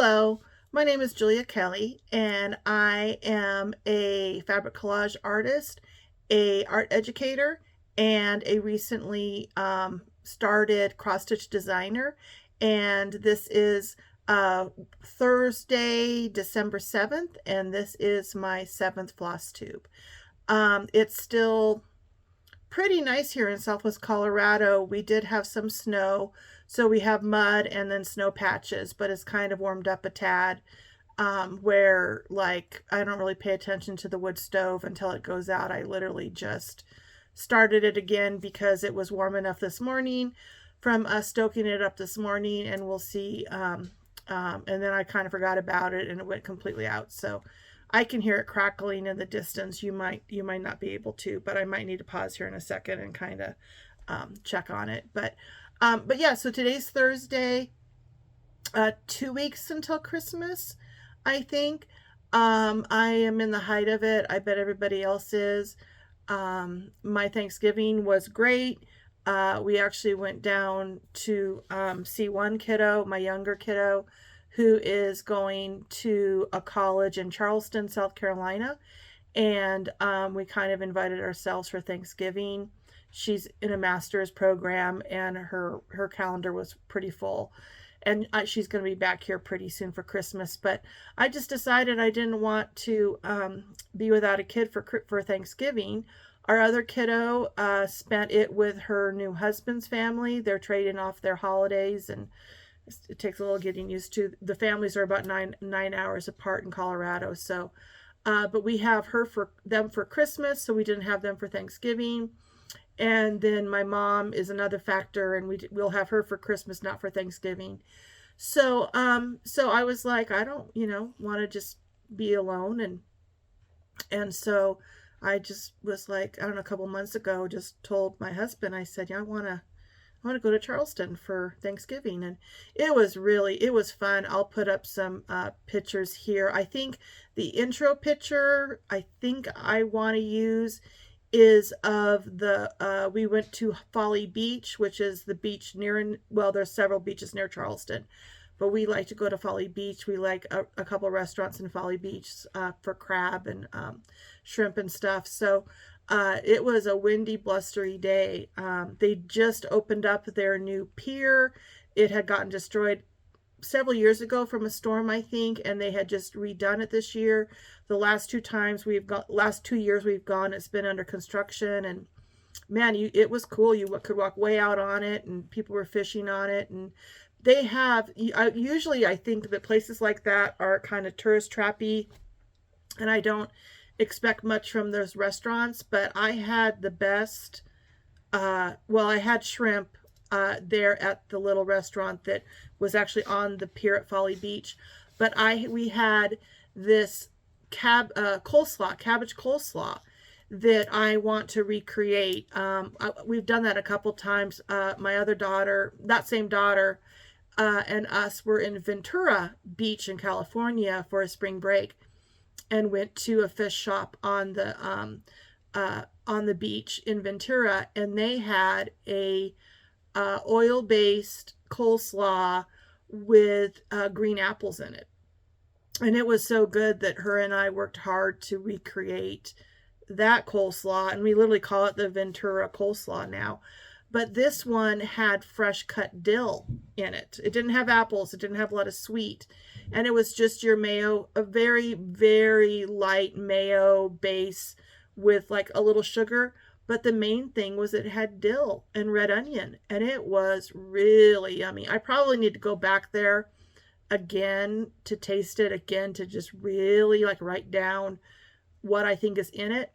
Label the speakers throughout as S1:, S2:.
S1: Hello, my name is Julia Kelly, and I am a fabric collage artist, a art educator, and a recently started cross stitch designer. And this is Thursday, December 7th, and this is my seventh floss tube. It's still pretty nice here in Southwest Colorado. We did have some snow, so we have mud and then snow patches, but it's kind of warmed up a tad. Where like I don't really pay attention to the wood stove until it goes out. I literally just started it again because it was warm enough this morning from us stoking it up this morning, and we'll see. And then I kind of forgot about it and it went completely out. So I can hear it crackling in the distance. You might not be able to, but I might need to pause here in a second and kind of check on it. But yeah. So today's Thursday. 2 weeks until Christmas, I think. I am in the height of it. I bet everybody else is. My Thanksgiving was great. We actually went down to see one kiddo, my younger kiddo, who is going to a college in Charleston, South Carolina. And we kind of invited ourselves for Thanksgiving. She's in a master's program, and her calendar was pretty full. And she's going to be back here pretty soon for Christmas. But I just decided I didn't want to be without a kid for Thanksgiving. Our other kiddo spent it with her new husband's family. They're trading off their holidays, and it takes a little getting used to. The families are about nine hours apart in Colorado, so. But we have them for Christmas, so we didn't have them for Thanksgiving. And then my mom is another factor, and we'll have her for Christmas, not for Thanksgiving. So I was like, I don't, want to just be alone, and so I just was like, I don't know, a couple months ago, just told my husband, I said, yeah, I want to go to Charleston for Thanksgiving. And it was fun. I'll put up some pictures here. I think the intro picture I want to use is of we went to Folly Beach, which is the beach well, there's several beaches near Charleston, but we like to go to Folly Beach. We like a couple restaurants in Folly Beach for crab and shrimp and stuff. So it was a windy, blustery day. They just opened up their new pier. It had gotten destroyed several years ago from a storm, I think, and they had just redone it this year. The last 2 years we've gone, it's been under construction, and man, it was cool. You could walk way out on it, and people were fishing on it, and they have. Usually, I think that places like that are kind of tourist trappy, and I don't expect much from those restaurants. But I had the best. I had shrimp there at the little restaurant that was actually on the pier at Folly Beach. But we had this cabbage coleslaw that I want to recreate. We've done that a couple times. My other daughter, that same daughter, and us were in Ventura Beach in California for a spring break, and went to a fish shop on the beach in Ventura, and they had a oil-based coleslaw with green apples in it. And it was so good that her and I worked hard to recreate that coleslaw, and we literally call it the Ventura coleslaw now. But this one had fresh cut dill in it. It didn't have apples. It didn't have a lot of sweet. And it was just your mayo, a very, very light mayo base with like a little sugar. But the main thing was it had dill and red onion, and it was really yummy. I probably need to go back there again to taste it again, to just really like write down what I think is in it.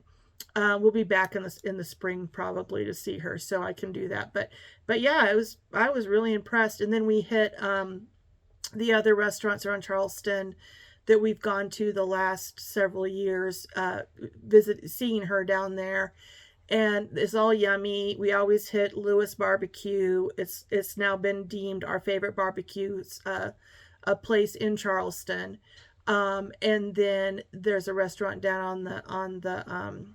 S1: We'll be back in the spring probably to see her, so I can do that. But yeah, I was really impressed. And then we hit the other restaurants around Charleston that we've gone to the last several years, seeing her down there. And it's all yummy. We always hit Lewis Barbecue. It's now been deemed our favorite barbecue, a place in Charleston. And then there's a restaurant down on the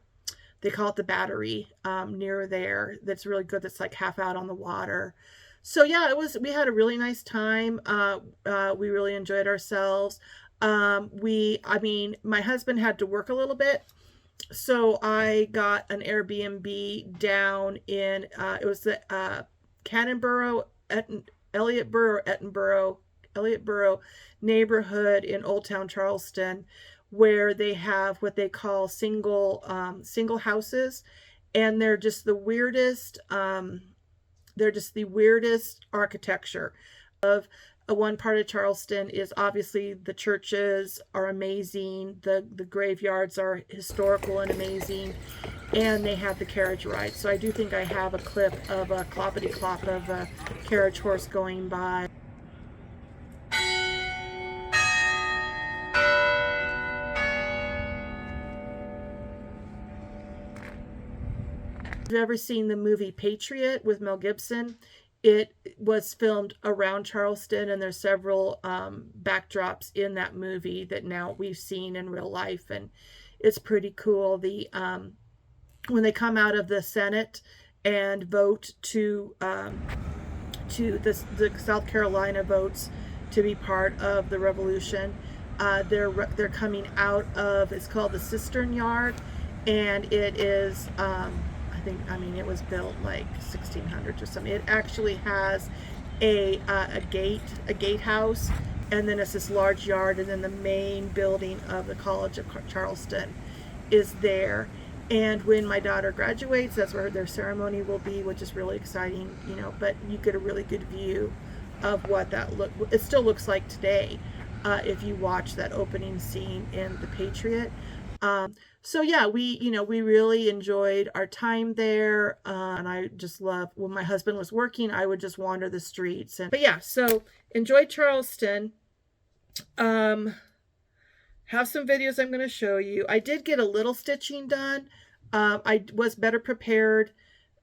S1: they call it the Battery, near there, that's really good. That's like half out on the water. So yeah, we had a really nice time. We really enjoyed ourselves. I mean, my husband had to work a little bit, so I got an Airbnb down in, it was the Canonboro, Elliotboro neighborhood in Old Town Charleston, where they have what they call single houses, and they're just the weirdest architecture. Of one part of Charleston is obviously the churches are amazing, the graveyards are historical and amazing, and they have the carriage ride. So I do think I have a clip of a cloppity clop of a carriage horse going by. Have you ever seen the movie Patriot with Mel Gibson? It was filmed around Charleston, and there's several backdrops in that movie that now we've seen in real life, and it's pretty cool. When they come out of the Senate and vote to the South Carolina votes to be part of the revolution, they're coming out of, it's called the Cistern Yard, and it is I mean, it was built like 1600s or something. It actually has a gatehouse, and then it's this large yard, and then the main building of the College of Charleston is there. And when my daughter graduates, that's where their ceremony will be, which is really exciting, you know. But you get a really good view of what it still looks like today, if you watch that opening scene in The Patriot. So yeah, we really enjoyed our time there, and I just love, when my husband was working, I would just wander the streets. But yeah, so enjoy Charleston. Have some videos I'm going to show you. I did get a little stitching done. I was better prepared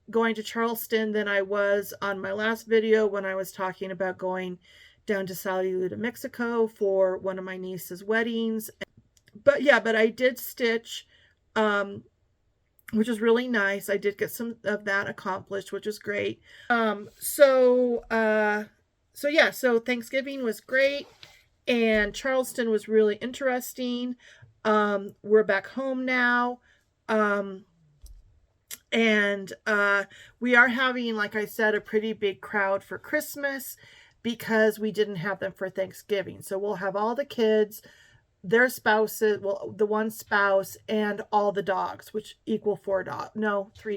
S1: going to Charleston than I was on my last video when I was talking about going down to Saltillo, Mexico for one of my niece's weddings. But yeah, but I did stitch, which is really nice. I did get some of that accomplished, which is great. So yeah, so Thanksgiving was great, and Charleston was really interesting. We're back home now. And we are having, like I said, a pretty big crowd for Christmas because we didn't have them for Thanksgiving. So we'll have all the kids, their spouses, well, the one spouse, and all the dogs, which equal 3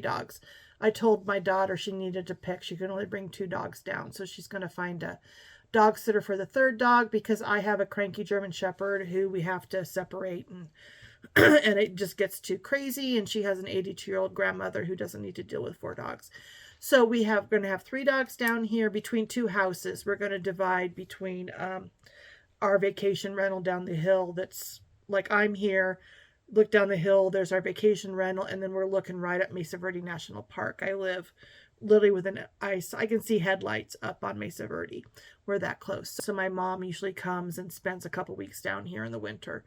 S1: dogs. I told my daughter she needed to pick. She could only bring 2 dogs down. So she's going to find a dog sitter for the 3rd dog, because I have a cranky German Shepherd who we have to separate, and and it just gets too crazy, and she has an 82-year-old grandmother who doesn't need to deal with 4 dogs. So we're going to have 3 dogs down here between 2 houses. We're going to divide between our vacation rental down the hill, that's like, I'm here, look down the hill, there's our vacation rental, and then we're looking right at Mesa Verde National Park. I live literally I can see headlights up on Mesa Verde. We're that close. So my mom usually comes and spends a couple weeks down here in the winter.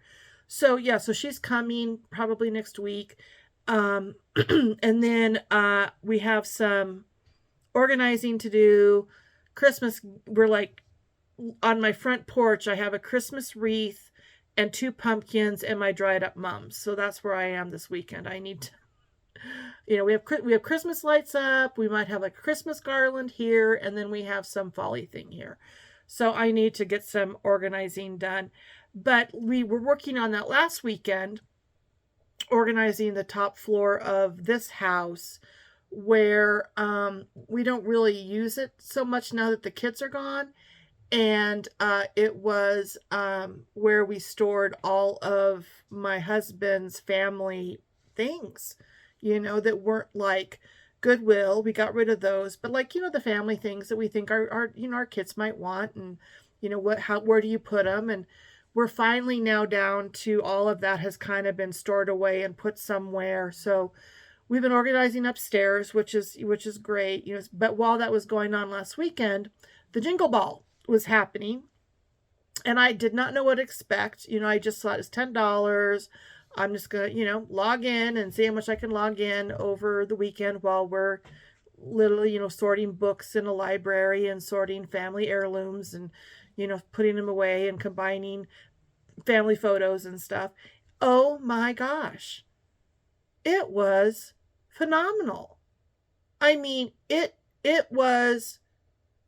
S1: So yeah, so she's coming probably next week. And then we have some organizing to do. Christmas, we're like, on my front porch, I have a Christmas wreath and 2 pumpkins and my dried up mums. So that's where I am this weekend. I need to, we have Christmas lights up. We might have like a Christmas garland here, and then we have some folly thing here. So I need to get some organizing done. But we were working on that last weekend, organizing the top floor of this house, where we don't really use it so much now that the kids are gone. And it was where we stored all of my husband's family things, that weren't like Goodwill. We got rid of those, but like, the family things that we think our kids might want, and where do you put them? And we're finally now down to all of that has kind of been stored away and put somewhere. So we've been organizing upstairs, which is great. But while that was going on last weekend, the Jingle Ball was happening, and I did not know what to expect. I just thought it's $10. I'm just gonna, log in and see how much I can log in over the weekend while we're literally, sorting books in a library and sorting family heirlooms and, putting them away and combining family photos and stuff. Oh my gosh. It was phenomenal. I mean, it was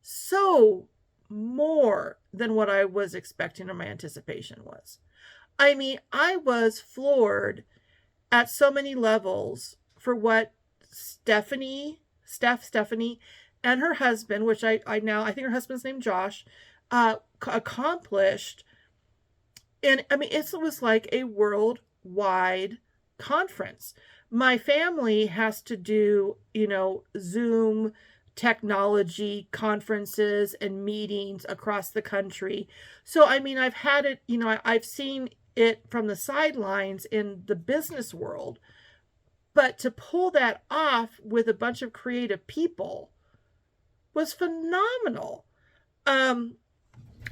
S1: so more than what I was expecting or my anticipation was. I mean, I was floored at so many levels for what Stephanie, and her husband, which I think her husband's named Josh, accomplished. And I mean, it was like a worldwide conference. My family has to do, Zoom technology conferences and meetings across the country. So, I mean, I've had it, I've seen it from the sidelines in the business world, but to pull that off with a bunch of creative people was phenomenal. Um,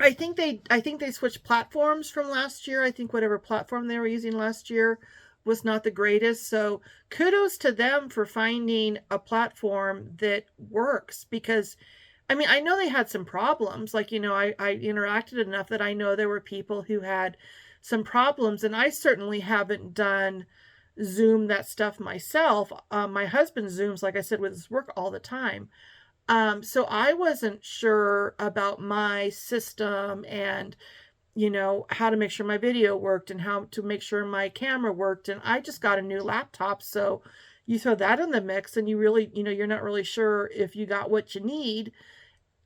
S1: I think they switched platforms from last year. I think whatever platform they were using last year was not the greatest. So kudos to them for finding a platform that works, because I mean, I know they had some problems. Like, I interacted enough that I know there were people who had some problems, and I certainly haven't done Zoom that stuff myself. My husband Zooms, like I said, with his work all the time. So I wasn't sure about my system and, how to make sure my video worked and how to make sure my camera worked. And I just got a new laptop. So you throw that in the mix and you really, you're not really sure if you got what you need.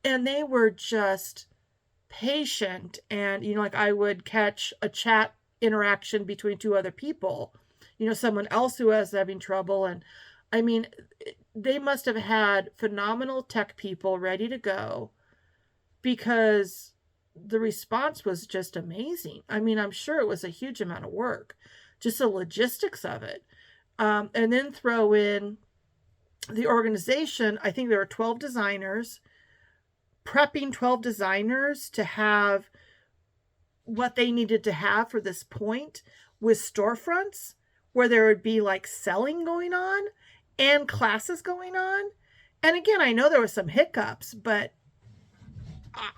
S1: And they were just patient. And, like I would catch a chat interaction between two other people, someone else who was having trouble. And I mean, they must have had phenomenal tech people ready to go, because the response was just amazing. I mean, I'm sure it was a huge amount of work, just the logistics of it. And then throw in the organization. I think there were 12 designers, prepping 12 designers to have what they needed to have for this point, with storefronts where there would be like selling going on and classes going on. And again, I know there were some hiccups, but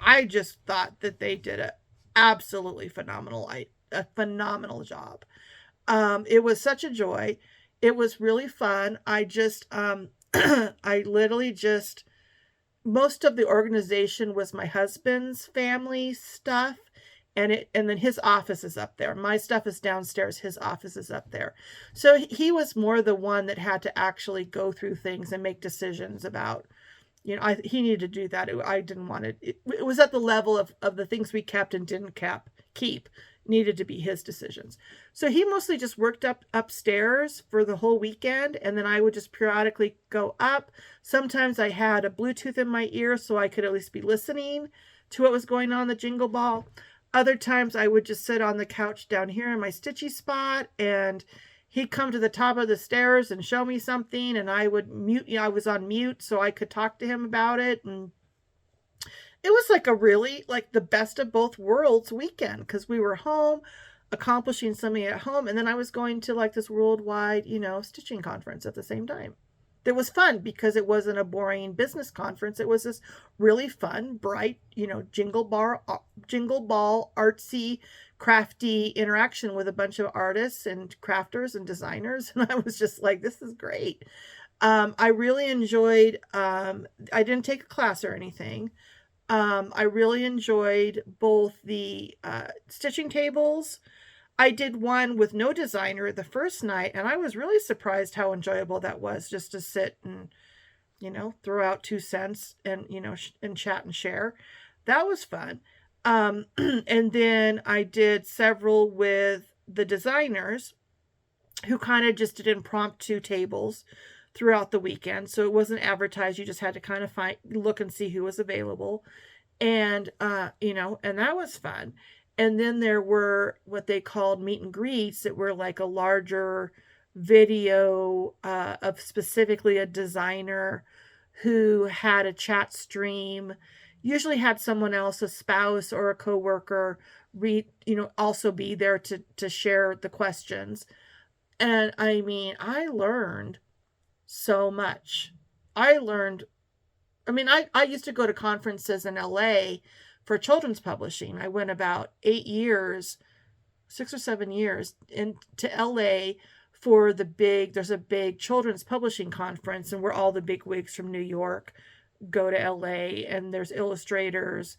S1: I just thought that they did absolutely a phenomenal job. It was such a joy. It was really fun. I just, I literally just, most of the organization was my husband's family stuff. And then his office is up there. My stuff is downstairs. His office is up there. So he was more the one that had to actually go through things and make decisions about, he needed to do that. I didn't want it. It was at the level of the things we kept and didn't keep needed to be his decisions. So he mostly just worked upstairs for the whole weekend. And then I would just periodically go up. Sometimes I had a Bluetooth in my ear so I could at least be listening to what was going on in the Jingle Ball. Other times I would just sit on the couch down here in my stitchy spot, and he'd come to the top of the stairs and show me something, and I would mute, I was on mute so I could talk to him about it. And it was like a really, like the best of both worlds weekend, because we were home accomplishing something at home, and then I was going to like this worldwide, stitching conference at the same time. It was fun because it wasn't a boring business conference. It was this really fun, bright, jingle ball, artsy, crafty interaction with a bunch of artists and crafters and designers. And I was just like, this is great. I really enjoyed, I didn't take a class or anything. I really enjoyed both the stitching tables. I did one with no designer the first night, and I was really surprised how enjoyable that was, just to sit and, throw out 2 cents and, and chat and share. That was fun. And then I did several with the designers, who kind of just did impromptu tables throughout the weekend. So it wasn't advertised. You just had to kind of look and see who was available. And, and that was fun. And then there were what they called meet and greets that were like a larger video of specifically a designer who had a chat stream, usually had someone else, a spouse or a coworker, also be there to share the questions. And I mean, I learned so much I learned, I mean, I used to go to conferences in LA for children's publishing. I went about 8 years, 6 or 7 years into LA for there's a big children's publishing conference, and where all the big wigs from New York go to LA, and there's illustrators.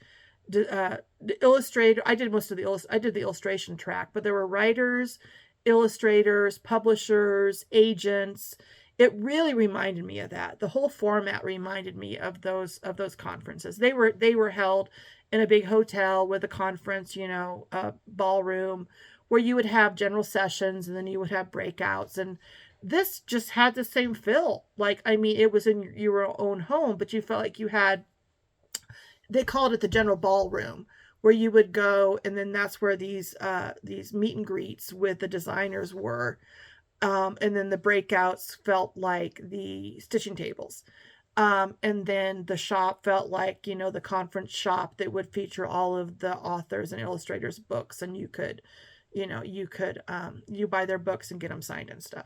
S1: The illustrator, I did most of I did the illustration track, but there were writers, illustrators, publishers, agents. It really reminded me of that. The whole format reminded me of those conferences. They were held in a big hotel with a conference, a ballroom where you would have general sessions and then you would have breakouts, and this just had the same feel. Like, I mean, it was in your own home, but you felt like you had, they called it the general ballroom, where you would go, and then that's where these meet and greets with the designers were. And then the breakouts felt like the stitching tables. And then the shop felt like, the conference shop that would feature all of the authors and illustrators' books, and you buy their books and get them signed and stuff.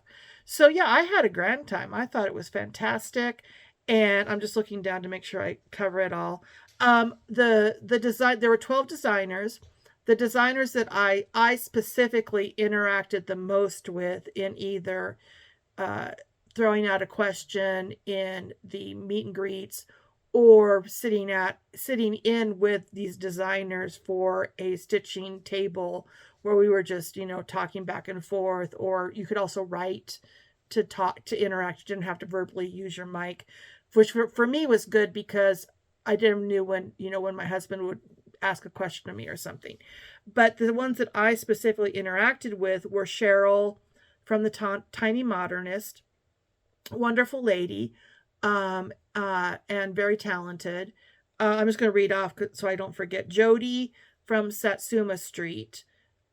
S1: So yeah, I had a grand time. I thought it was fantastic, and I'm just looking down to make sure I cover it all. The design, there were 12 designers. The designers that I specifically interacted the most with in either uh, throwing out a question in the meet and greets, or sitting in with these designers for a stitching table where we were just talking back and forth, or you could also write to talk, to interact. You didn't have to verbally use your mic, which for me was good, because I didn't knew when my husband would ask a question to me or something. But the ones that I specifically interacted with were Cheryl from the Tiny Modernist, wonderful lady, and very talented. I'm just going to read off so I don't forget. Jody from Satsuma Street,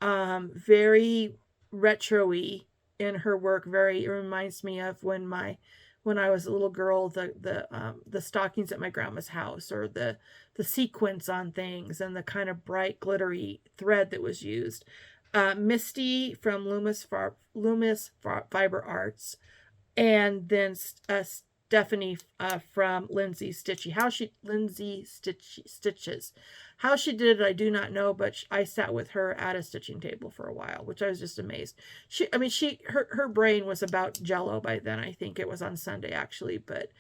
S1: very retro-y in her work. It reminds me of when I was a little girl, the stockings at my grandma's house, or the sequins on things, and the kind of bright glittery thread that was used. Misty from Loomis Fiber Arts, and then Stephanie from Lindsay Stitches. How she did it, I do not know, but I sat with her at a stitching table for a while, which I was just amazed. Her brain was about Jello by then. I think it was on Sunday actually, but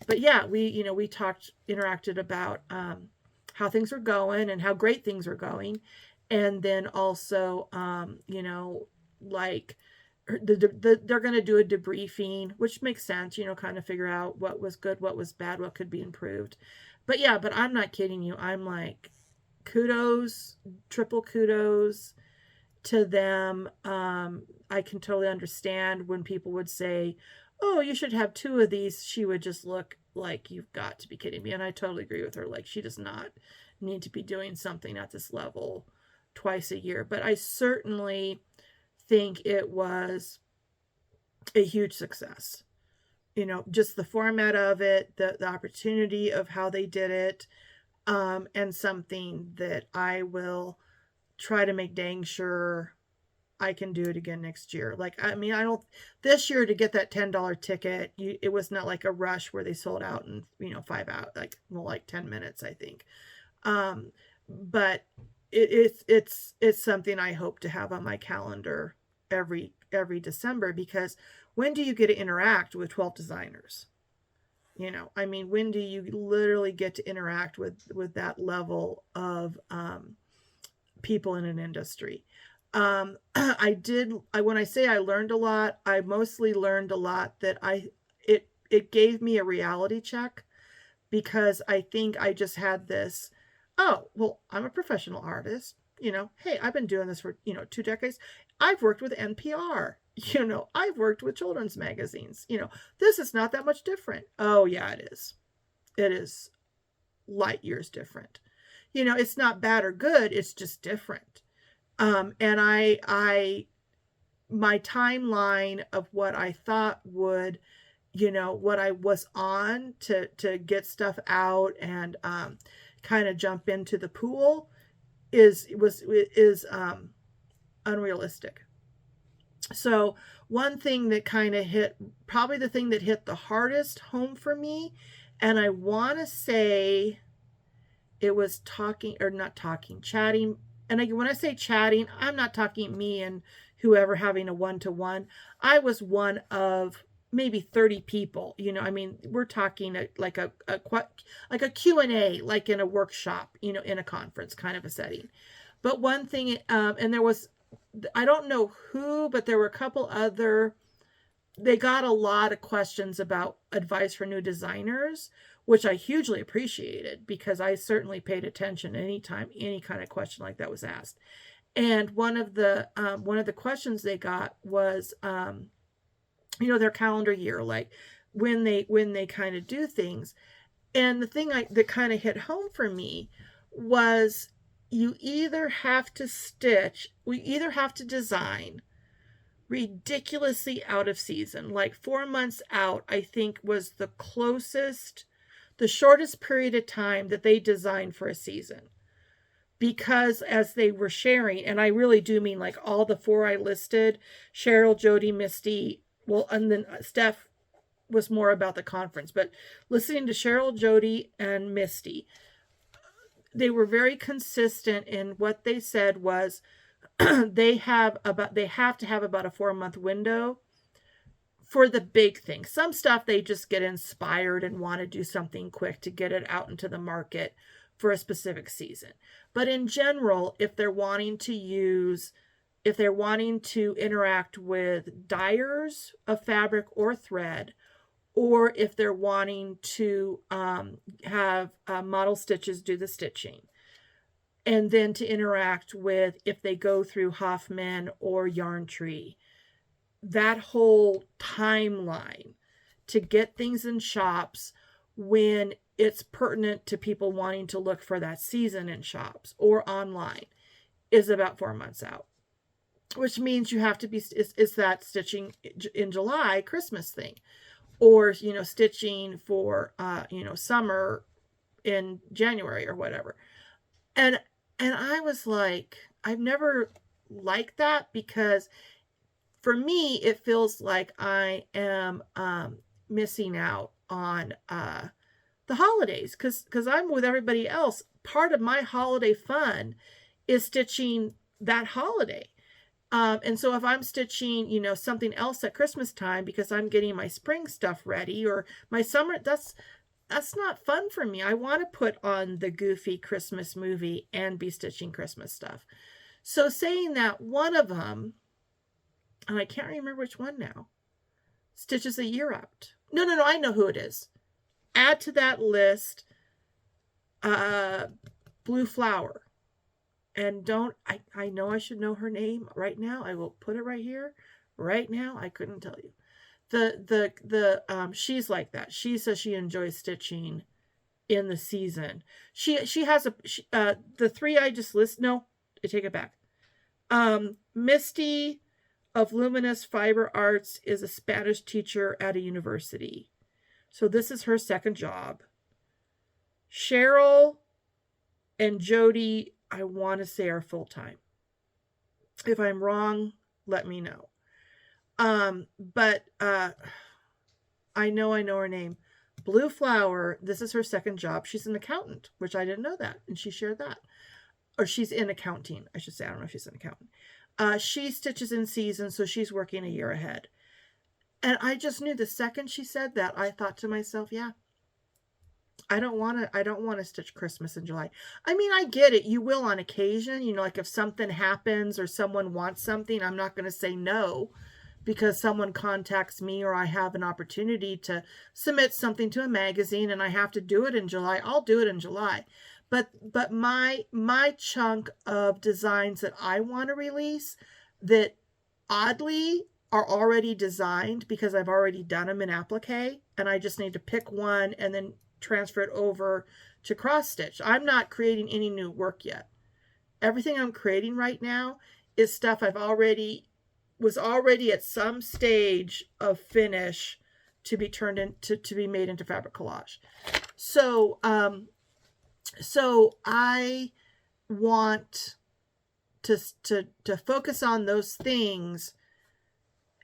S1: yeah, we interacted about how things were going and how great things were going, and then also like they're going to do a debriefing, which makes sense, kind of figure out what was good, what was bad, what could be improved. But yeah, but I'm not kidding you. I'm like, kudos, triple kudos to them. I can totally understand when people would say, oh, you should have two of these. She would just look like, you've got to be kidding me. And I totally agree with her. Like, she does not need to be doing something at this level twice a year. But I certainly think it was a huge success. Just the format of it, the opportunity of how they did it, and something that I will try to make dang sure I can do it again next year. Like, I mean, I don't, this year to get that $10 ticket, it was not like a rush where they sold out in, 5 hours, like 10 minutes, I think. But it's something I hope to have on my calendar every December, because when do you get to interact with 12 designers? I mean, when do you literally get to interact with that level of people in an industry? When I say I learned a lot, I mostly learned a lot that it gave me a reality check, because I think I just had this, oh, well, I'm a professional artist. Hey, I've been doing this for, 2 decades. I've worked with NPR. I've worked with children's magazines. This is not that much different. Oh, yeah, it is. It is light years different. It's not bad or good. It's just different. And my timeline of what I thought would, what I was on to get stuff out and kind of jump into the pool is unrealistic. So one thing that kind of hit, probably the thing that hit the hardest home for me, and I want to say it was talking, or not talking, chatting. And when I say chatting, I'm not talking me and whoever having a one-to-one. I was one of maybe 30 people. I mean, we're talking like a Q&A, like in a workshop, in a conference kind of a setting. But one thing, and there was, I don't know who, but there were a couple other, they got a lot of questions about advice for new designers, which I hugely appreciated because I certainly paid attention anytime any kind of question like that was asked. And one of the questions they got was, their calendar year, like when they kind of do things. And the thing that kind of hit home for me was, we either have to design ridiculously out of season. Like 4 months out, I think was the shortest period of time that they designed for a season. Because as they were sharing, and I really do mean like all the four I listed, Cheryl, Jody, Misty, well, and then Steph was more about the conference, but listening to Cheryl, Jody, and Misty, they were very consistent in what they said was, they have to have about a 4-month window for the big thing. Some stuff they just get inspired and want to do something quick to get it out into the market for a specific season. But in general, if they're wanting to interact with dyers of fabric or thread, or if they're wanting to have model stitches do the stitching, and then to interact with, if they go through Hoffman or Yarn Tree, that whole timeline to get things in shops when it's pertinent to people wanting to look for that season in shops or online is about 4 months out, which means you have to be, is that stitching in July Christmas thing, or stitching for summer in January or whatever. And I was like, I've never liked that, because for me, it feels like I am missing out on the holidays, because I'm with everybody else. Part of my holiday fun is stitching that holiday. And so if I'm stitching, something else at Christmas time because I'm getting my spring stuff ready, or my summer, that's not fun for me. I want to put on the goofy Christmas movie and be stitching Christmas stuff. So saying that, one of them, and I can't remember which one now, stitches a year out. No, I know who it is. Add to that list Blue Flower. And I know I should know her name right now. I will put it right here. Right now, I couldn't tell you. She's like that. She says she enjoys stitching in the season. She has the three I just list. No, I take it back. Misty of Luminous Fiber Arts is a Spanish teacher at a university, so this is her second job. Cheryl and Jody, I want to say, are full-time. If I'm wrong, let me know. But I know her name. Blue Flower, this is her second job. She's an accountant, which I didn't know that, and she shared that. Or she's in accounting, I should say. I don't know if she's an accountant. She stitches in season, so she's working a year ahead. And I just knew the second she said that, I thought to myself, yeah, I don't want to stitch Christmas in July. I mean, I get it. You will on occasion, like if something happens or someone wants something, I'm not going to say no because someone contacts me or I have an opportunity to submit something to a magazine and I have to do it in July. I'll do it in July. But my chunk of designs that I want to release that oddly are already designed because I've already done them in applique, and I just need to pick one and then transfer it over to cross stitch. I'm not creating any new work yet. Everything I'm creating right now is stuff was already at some stage of finish to be turned into, to be made into fabric collage. So I want to focus on those things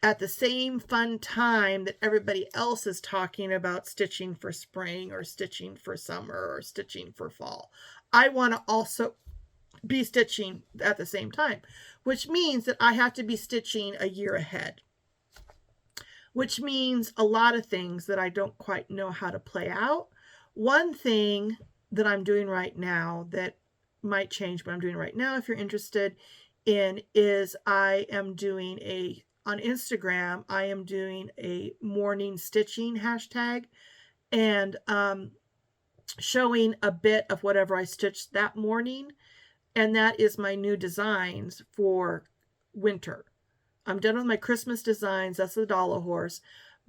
S1: at the same fun time that everybody else is talking about stitching for spring or stitching for summer or stitching for fall. I want to also be stitching at the same time, which means that I have to be stitching a year ahead, which means a lot of things that I don't quite know how to play out. One thing that I'm doing right now that might change, but I'm doing right now, if you're interested in, is I am doing on Instagram, I am doing a morning stitching hashtag, and showing a bit of whatever I stitched that morning. And that is my new designs for winter. I'm done with my Christmas designs. That's the dollar horse,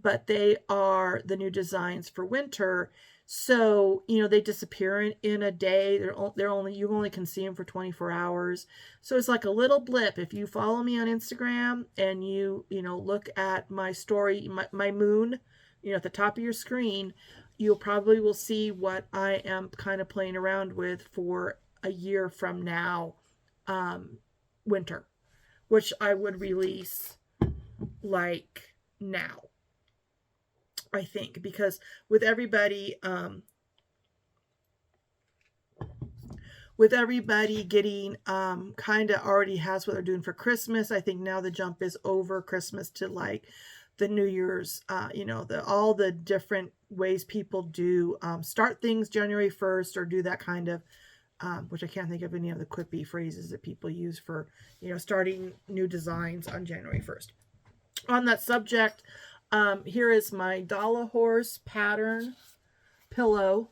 S1: but they are the new designs for winter. So, they disappear in a day. You only can see them for 24 hours. So it's like a little blip. If you follow me on Instagram and you look at my story, my moon, at the top of your screen, you probably will see what I am kind of playing around with for a year from now, winter, which I would release like now, I think, because with everybody getting kind of already has what they're doing for Christmas, I think now the jump is over Christmas to like the New Year's, all the different ways people do start things January 1st or do that kind of, which I can't think of any of the quippy phrases that people use for, starting new designs on January 1st. On that subject, here is my dollar horse pattern pillow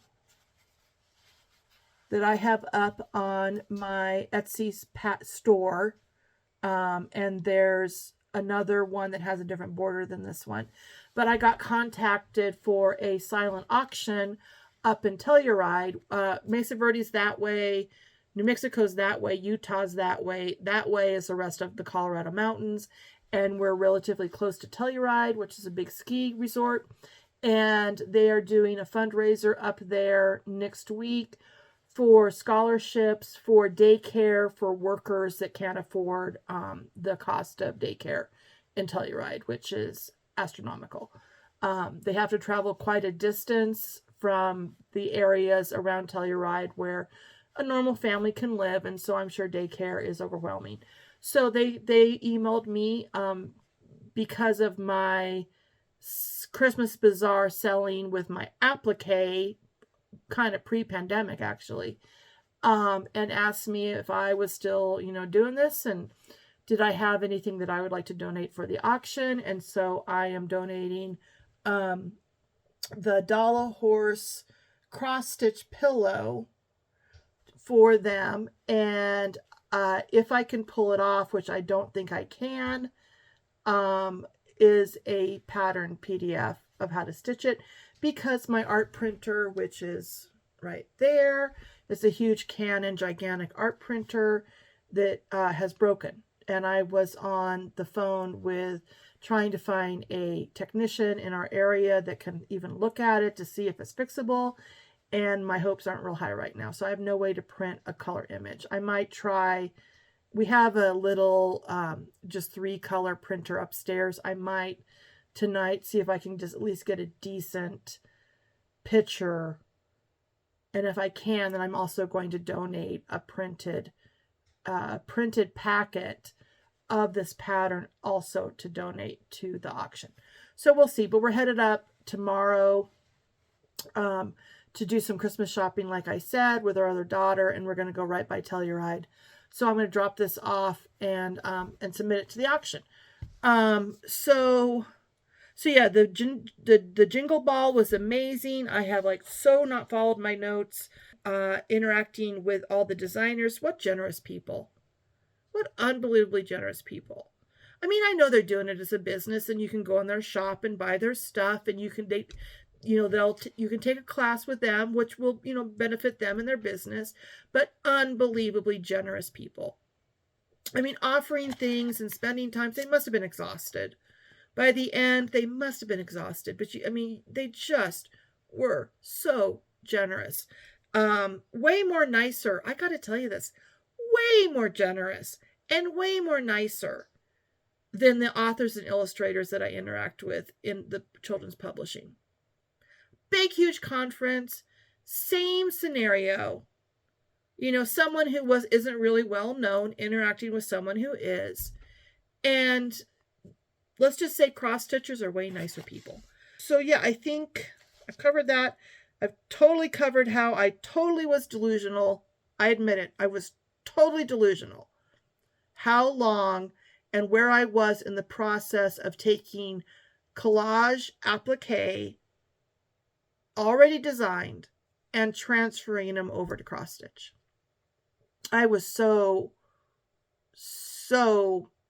S1: that I have up on my Etsy's store. And there's another one that has a different border than this one. But I got contacted for a silent auction up in Telluride. Mesa Verde's that way. New Mexico's that way. Utah's that way. That way is the rest of the Colorado mountains. And we're relatively close to Telluride, which is a big ski resort. And they are doing a fundraiser up there next week for scholarships for daycare for workers that can't afford the cost of daycare in Telluride, which is astronomical. They have to travel quite a distance from the areas around Telluride where a normal family can live, and so I'm sure daycare is overwhelming. So they emailed me because of my Christmas Bazaar selling with my applique, kind of pre-pandemic actually, and asked me if I was still, doing this and did I have anything that I would like to donate for the auction. And so I am donating the dollar horse cross stitch pillow for them. And if I can pull it off, which I don't think I can, is a pattern PDF of how to stitch it, because my art printer, which is right there, is a huge Canon gigantic art printer that has broken. And I was on the phone with trying to find a technician in our area that can even look at it to see if it's fixable. And my hopes aren't real high right now. So I have no way to print a color image. I might try. We have a little just 3-color printer upstairs. I might tonight see if I can just at least get a decent picture. And if I can, then I'm also going to donate a printed packet of this pattern also to donate to the auction. So we'll see. But we're headed up tomorrow to do some Christmas shopping, like I said, with our other daughter, and we're going to go right by Telluride. So I'm going to drop this off and submit it to the auction. So yeah, the Jingle Ball was amazing. I have not followed my notes, interacting with all the designers. What generous people. What unbelievably generous people. I mean, I know they're doing it as a business, and you can go in their shop and buy their stuff, and you can you can take a class with them, which will, benefit them and their business, but unbelievably generous people. I mean, offering things and spending time, they must have been exhausted. By the end, they must have been exhausted, but they just were so generous. Way more nicer. I got to tell you this, way more generous and way more nicer than the authors and illustrators that I interact with in the children's publishing. Big, huge conference, same scenario. You know, someone who isn't really well known interacting with someone who is. And let's just say cross stitchers are way nicer people. So yeah, I think I've covered that. I've totally covered how I totally was delusional. I admit it. I was totally delusional. How long and where I was in the process of taking collage applique already designed and transferring them over to cross stitch. I was so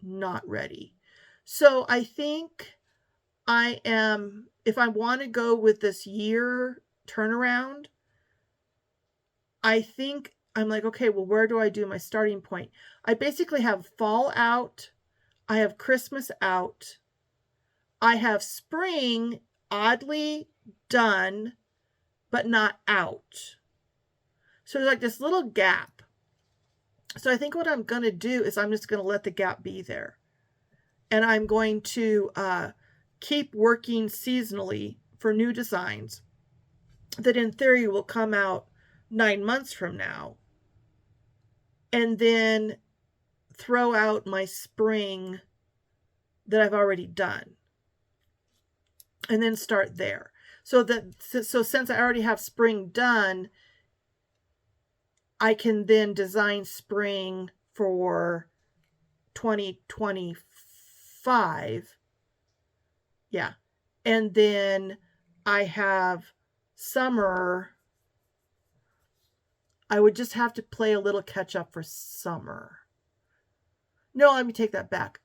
S1: not ready. So I think I am, if I want to go with this year turnaround, I think I'm like, okay, well, where do I do my starting point? I basically have fall out. I have Christmas out. I have spring oddly done, but not out. So there's like this little gap. So I think what I'm going to do is I'm just going to let the gap be there. And I'm going to keep working seasonally for new designs that in theory will come out 9 months from now. And then throw out my spring that I've already done. And then start there. So since I already have spring done, I can then design spring for 2025. Yeah. And then I have summer. I would just have to play a little catch up for summer. No, let me take that back.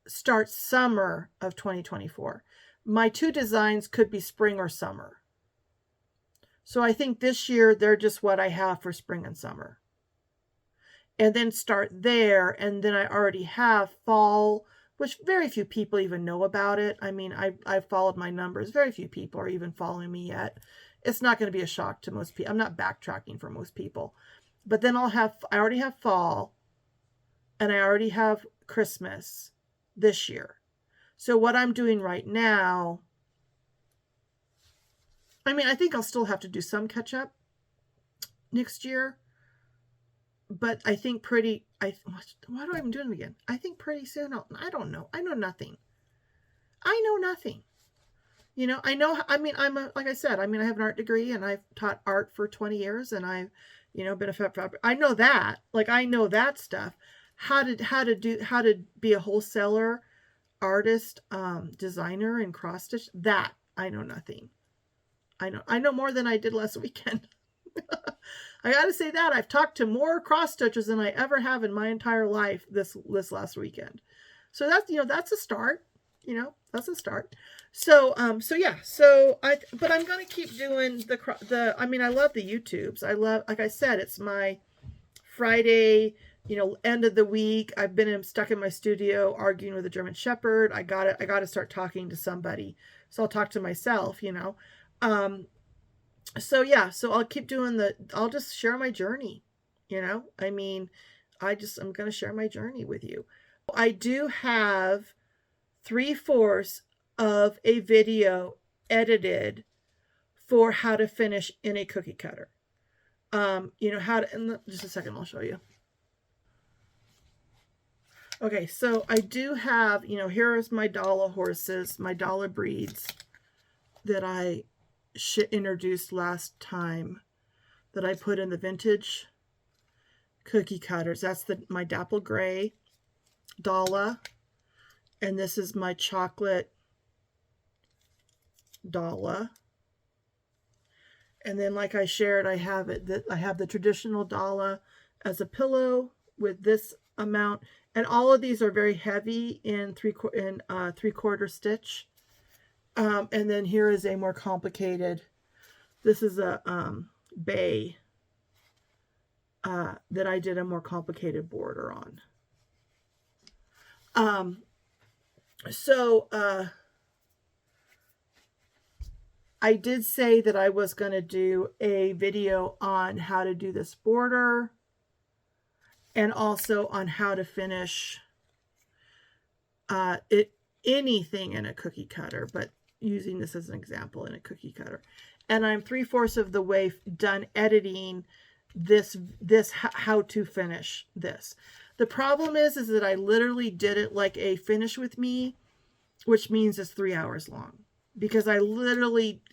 S1: Start summer of 2024. My 2 designs could be spring or summer. So I think this year they're just what I have for spring and summer. And then start there. And then I already have fall, which very few people even know about it. I mean, I've followed my numbers. Very few people are even following me yet. It's not going to be a shock to most people. I'm not backtracking for most people. But then I already have fall. And I already have Christmas this year. So what I'm doing right now, I mean, I think I'll still have to do some catch up next year. But I think why do I even do it again? I think pretty soon, I don't know. I know nothing. You know, like I said, I have an art degree and I've taught art for 20 years and I've, been I know that, I know that stuff. How to be a wholesaler, artist, designer, and cross stitch, that I know nothing. I know more than I did last weekend. I got to say that I've talked to more cross stitchers than I ever have in my entire life this last weekend. So that's a start. That's a start. So yeah. But I'm going to keep doing I love the YouTubes. Like I said, it's my Friday, end of the week. I've been stuck in my studio arguing with a German Shepherd. I got to start talking to somebody. So I'll talk to myself, So yeah, so I'll keep doing I'll just share my journey, I'm going to share my journey with you. I do have 3/4 of a video edited for how to finish in a cookie cutter. Just a second, I'll show you. Okay, so I do have, here's my dollar horses, my dollar breeds that I introduced last time that I put in the vintage cookie cutters. That's my dapple gray Dala, and this is my chocolate Dala. And then, like I shared, I have the traditional Dala as a pillow with this amount, and all of these are very heavy in 3/4 stitch. And then here is a more complicated. This is a bay that I did a more complicated border on. I did say that I was going to do a video on how to do this border and also on how to finish anything in a cookie cutter, but using this as an example in a cookie cutter. And I'm 3/4 of the way done editing this how to finish this. The problem is that I literally did it like a finish with me, which means it's 3 hours long, because I literally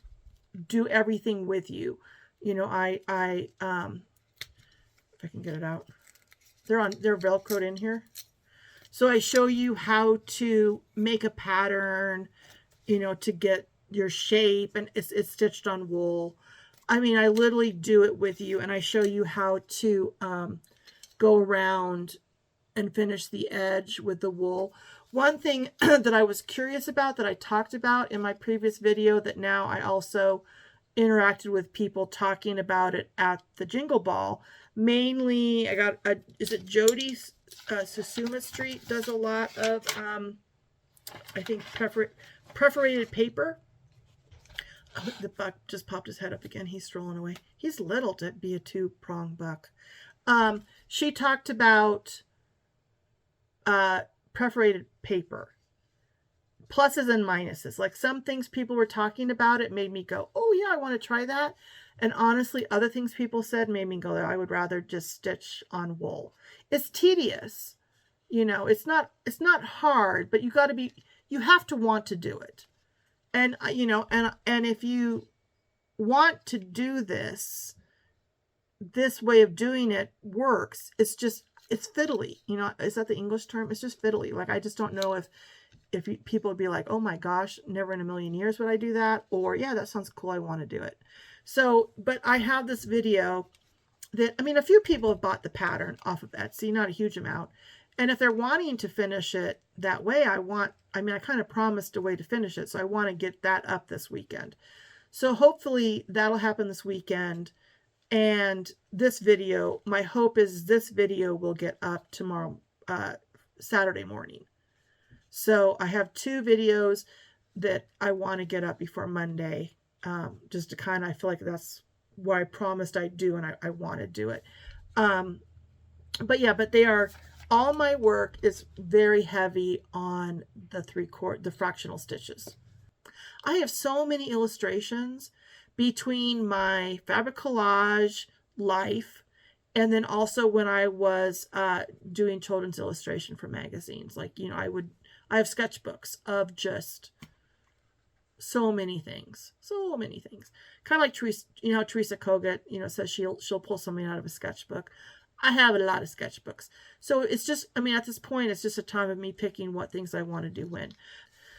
S1: do everything with you. You know, if I can get it out, they're Velcroed in here. So I show you how to make a pattern, you know, to get your shape, and it's stitched on wool. I mean, I literally do it with you, and I show you how to go around and finish the edge with the wool. One thing that I was curious about, that I talked about in my previous video, that now I also interacted with people talking about it at the Jingle Ball. Mainly, I got is it Jody Susuma Street does a lot of I think perforated paper. Oh, the buck just popped his head up again. He's strolling away. He's little to be a 2-prong buck. She talked about perforated paper, pluses and minuses. Like, some things people were talking about, it made me go, oh yeah, I want to try that. And honestly, other things people said made me go, I would rather just stitch on wool. It's tedious, you know. It's not hard, but you have to want to do it. And you know, and if you want to do this way of doing it works, it's fiddly, you know. Is that the English term? It's just fiddly. Like, I just don't know if people would be like, oh my gosh, never in a million years would I do that, or yeah, that sounds cool, I want to do it. So, but I have this video that, I mean, a few people have bought the pattern off of Etsy, not a huge amount. And if they're wanting to finish it that way, I kind of promised a way to finish it, so I want to get that up this weekend. So hopefully that'll happen this weekend. And this video, my hope is this video will get up tomorrow, Saturday morning. So I have 2 videos that I want to get up before Monday, just to kind of, I feel like that's what I promised I'd do, and I want to do it. But yeah, but all my work is very heavy on the fractional stitches. I have so many illustrations between my fabric collage life, and then also when I was doing children's illustration for magazines. Like, you know, I have sketchbooks of just so many things. Kind of like Teresa, you know, Teresa Kogut, you know, says she'll pull something out of a sketchbook. I have a lot of sketchbooks. So it's just, I mean, at this point, it's just a time of me picking what things I want to do when.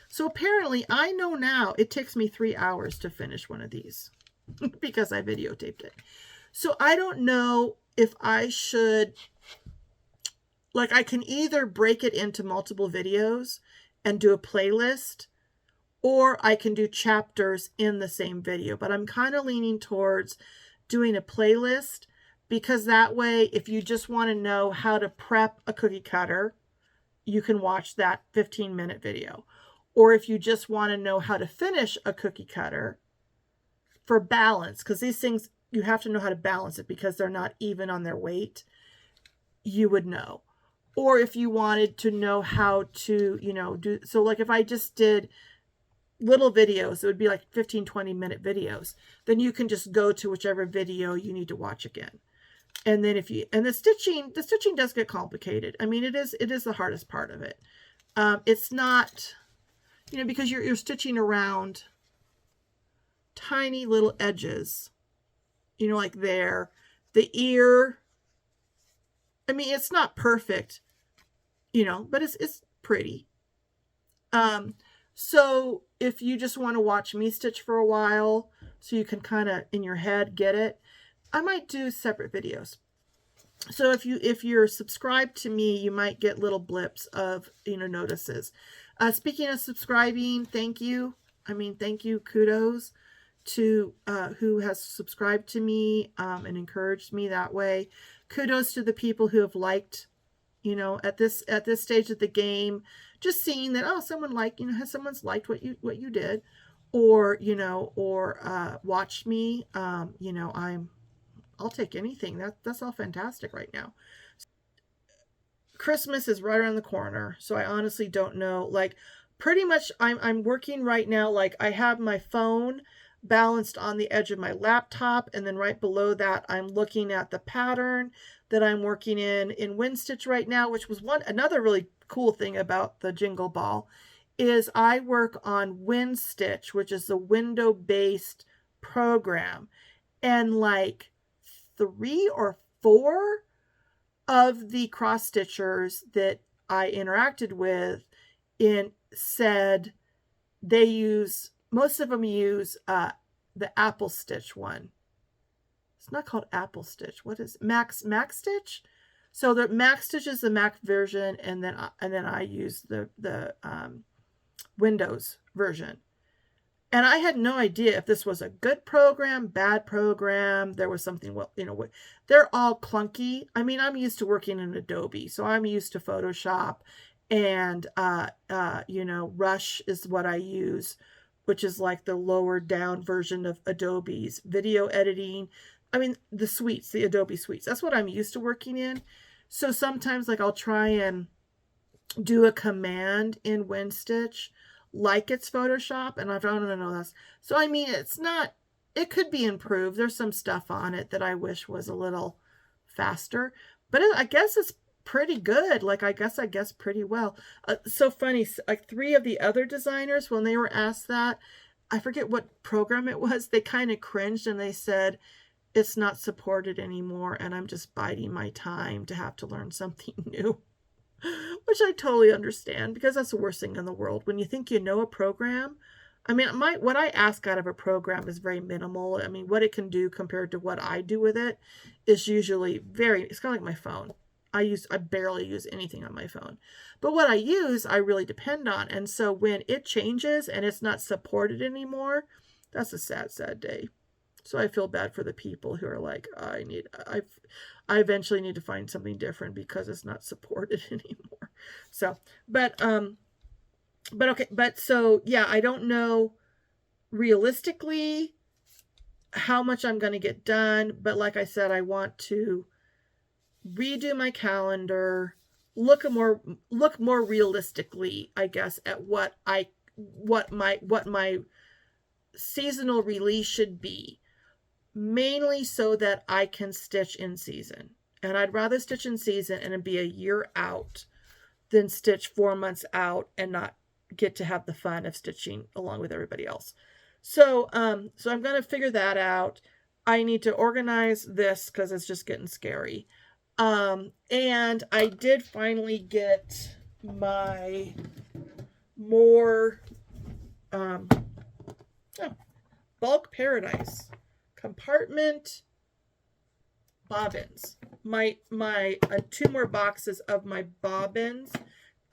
S1: So apparently, I know now it takes me 3 hours to finish one of these because I videotaped it. So I don't know if I should, like, I can either break it into multiple videos and do a playlist, or I can do chapters in the same video. But I'm kind of leaning towards doing a playlist, because that way, if you just want to know how to prep a cookie cutter, you can watch that 15-minute video. Or if you just want to know how to finish a cookie cutter for balance, because these things, you have to know how to balance it because they're not even on their weight, you would know. Or if you wanted to know how to, you know, do, so like if I just did little videos, it would be like 15, 20-minute videos. Then you can just go to whichever video you need to watch again. And then the stitching does get complicated. I mean, it is the hardest part of it. It's not, you know, because you're stitching around tiny little edges, you know, like there, the ear. I mean, it's not perfect, you know, but it's pretty. So if you just want to watch me stitch for a while, so you can kind of in your head get it, I might do separate videos. So if you're subscribed to me, you might get little blips of, you know, notices. Speaking of subscribing, thank you. I mean, thank you, kudos to who has subscribed to me and encouraged me that way. Kudos to the people who have liked, you know, at this stage of the game, just seeing that, oh, someone liked, you know, someone's liked what you did, or, you know, or watched me. You know, I'll take anything. That's all fantastic right now. Christmas is right around the corner, so I honestly don't know. Like, pretty much, I'm working right now. Like, I have my phone balanced on the edge of my laptop, and then right below that, I'm looking at the pattern that I'm working in Wind Stitch right now, which was another really cool thing about the Jingle Ball is I work on Wind Stitch, which is the window-based program, and like 3 or 4 of the cross stitchers that I interacted with said they use, most of them use the Apple Stitch one. It's not called Apple Stitch. What is Max Stitch? So the Max Stitch is the Mac version, and then I use the Windows version. And I had no idea if this was a good program, bad program. There was something, well, they're all clunky. I mean, I'm used to working in Adobe, so I'm used to Photoshop, and Rush is what I use, which is like the lower down version of Adobe's video editing. I mean, the Adobe suites. That's what I'm used to working in. So sometimes, like, I'll try and do a command in WindStitch like it's Photoshop, and I don't know this. So, I mean, it could be improved. There's some stuff on it that I wish was a little faster, but I guess it's pretty good. Like, I guess pretty well. So funny, like 3 of the other designers, when they were asked that, I forget what program it was, they kind of cringed and they said, it's not supported anymore, and I'm just biding my time to have to learn something new. Which I totally understand, because that's the worst thing in the world. When you think you know a program, I mean, what I ask out of a program is very minimal. I mean, what it can do compared to what I do with it is usually it's kind of like my phone. I barely use anything on my phone. But what I use, I really depend on. And so when it changes and it's not supported anymore, that's a sad, sad day. So I feel bad for the people who are like, I eventually need to find something different because it's not supported anymore. So, but okay, so yeah, I don't know realistically how much I'm going to get done, but like I said, I want to redo my calendar, look more realistically, I guess, at what my seasonal release should be. Mainly so that I can stitch in season. And I'd rather stitch in season and be a year out than stitch 4 months out and not get to have the fun of stitching along with everybody else. So I'm going to figure that out. I need to organize this because it's just getting scary. And I did finally get my more Bulk Paradise compartment bobbins. My 2 more boxes of my bobbins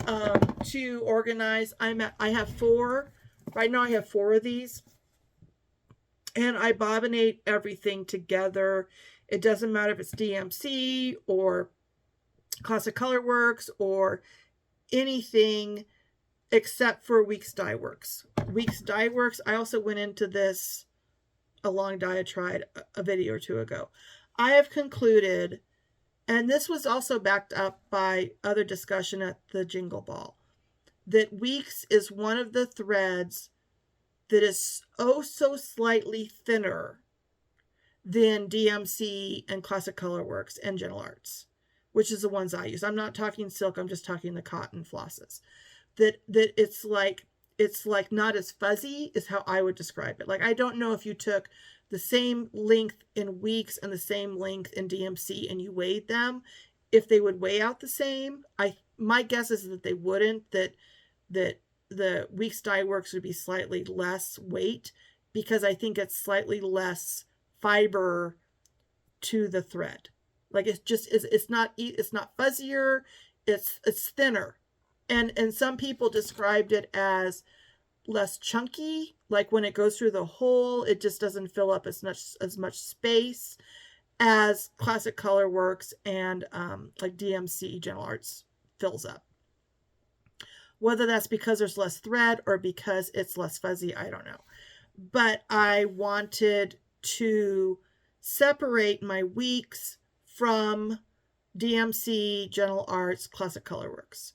S1: to organize. I have 4 right now. I have 4 of these, and I bobbinate everything together. It doesn't matter if it's DMC or Classic Colorworks or anything except for Weeks Dye Works. Weeks Dye Works, I also went into this a long diatribe a video or 2 ago. I have concluded, and this was also backed up by other discussion at the Jingle Ball, that Weeks is one of the threads that is so slightly thinner than DMC and Classic Colorworks and Gentle Arts, which is the ones I use. I'm not talking silk, I'm just talking the cotton flosses. That it's like not as fuzzy is how I would describe it. Like, I don't know if you took the same length in Weeks and the same length in DMC and you weighed them, if they would weigh out the same. My guess is that they wouldn't, that the Weeks Dye Works would be slightly less weight, because I think it's slightly less fiber to the thread. Like, it's not fuzzier, it's thinner. And some people described it as less chunky, like when it goes through the hole, it just doesn't fill up as much space as Classic Colorworks and like DMC Gentle Arts fills up. Whether that's because there's less thread or because it's less fuzzy, I don't know. But I wanted to separate my Weeks from DMC, Gentle Arts, Classic Colorworks,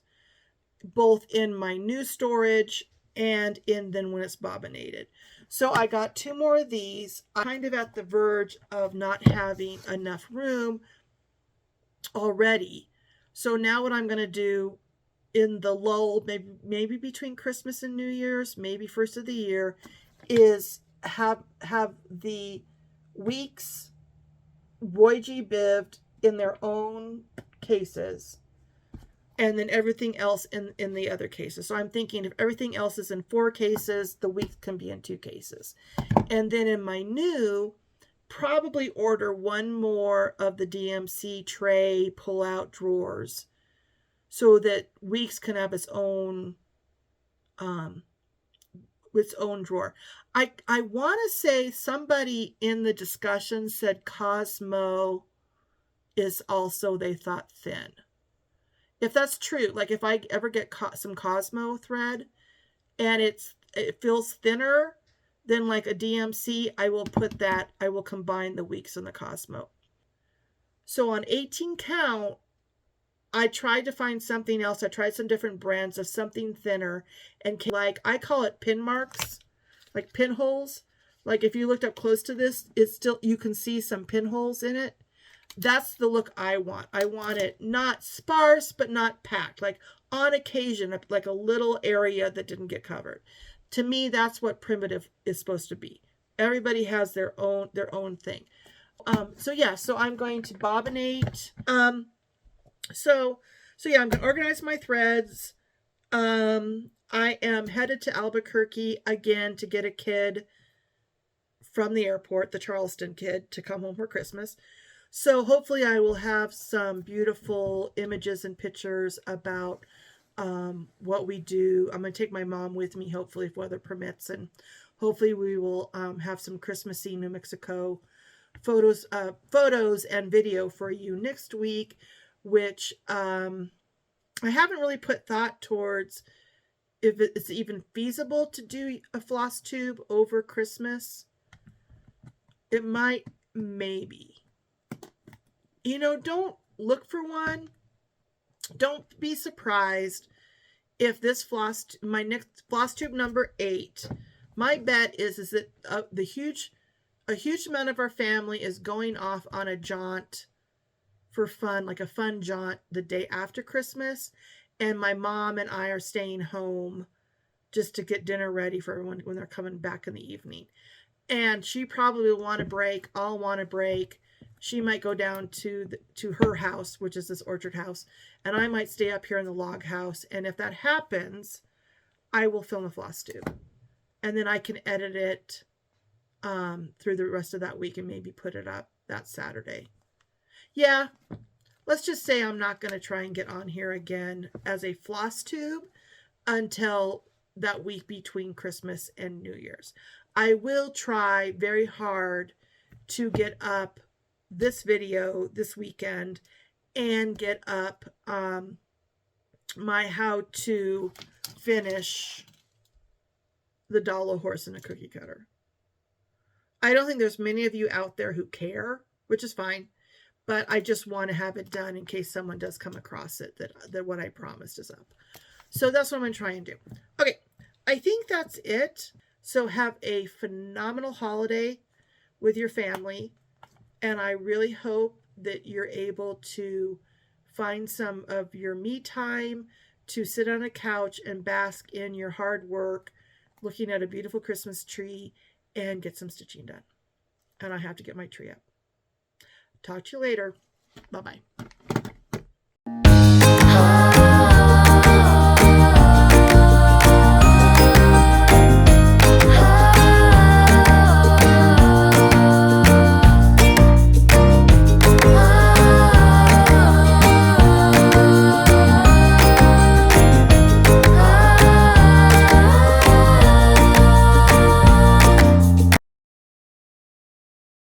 S1: both in my new storage and in then when it's bobbinated. So I got 2 more of these. I'm kind of at the verge of not having enough room already. So now what I'm going to do in the lull, maybe between Christmas and New Year's, maybe first of the year, is have the weeks Roy G. Bived in their own cases, and then everything else in the other cases. So I'm thinking if everything else is in 4 cases, the week can be in 2 cases. And then in my new, probably order 1 more of the DMC tray pull-out drawers so that weeks can have its own drawer. I want to say somebody in the discussion said Cosmo is also, they thought, thin. If that's true, like if I ever get some Cosmo thread and it feels thinner than like a DMC, I will combine the weeks and the Cosmo. So on 18 count, I tried to find something else. I tried some different brands of something thinner, and like, I call it pin marks, like pinholes. Like if you looked up close to this, it's still, you can see some pinholes in it. That's the look I want. I want it not sparse, but not packed. Like on occasion, like a little area that didn't get covered. To me, that's what primitive is supposed to be. Everybody has their own thing. So yeah, so I'm going to bobbinate. So yeah, I'm going to organize my threads. I am headed to Albuquerque again to get a kid from the airport, the Charleston kid, to come home for Christmas. So hopefully I will have some beautiful images and pictures about what we do. I'm going to take my mom with me, hopefully, if weather permits. And hopefully we will have some Christmassy New Mexico photos and video for you next week, which I haven't really put thought towards if it's even feasible to do a floss tube over Christmas. It might, maybe. You know, don't look for one. Don't be surprised if this my next floss tube number 8, my bet is that a huge amount of our family is going off on a jaunt for fun, like a fun jaunt the day after Christmas. And my mom and I are staying home just to get dinner ready for everyone when they're coming back in the evening. And she probably will want a break. I'll want a break. She might go down to her house, which is this orchard house, and I might stay up here in the log house. And if that happens, I will film a floss tube, and then I can edit it through the rest of that week and maybe put it up that Saturday. Yeah, let's just say I'm not going to try and get on here again as a floss tube until that week between Christmas and New Year's. I will try very hard to get up this video this weekend and get up my how to finish the Dollar Horse in a cookie cutter. I don't think there's many of you out there who care, which is fine, but I just want to have it done in case someone does come across it, that what I promised is up. So that's what I'm going to try and do. Okay, I think that's it. So have a phenomenal holiday with your family. And I really hope that you're able to find some of your me time to sit on a couch and bask in your hard work, looking at a beautiful Christmas tree, and get some stitching done. And I have to get my tree up. Talk to you later. Bye-bye.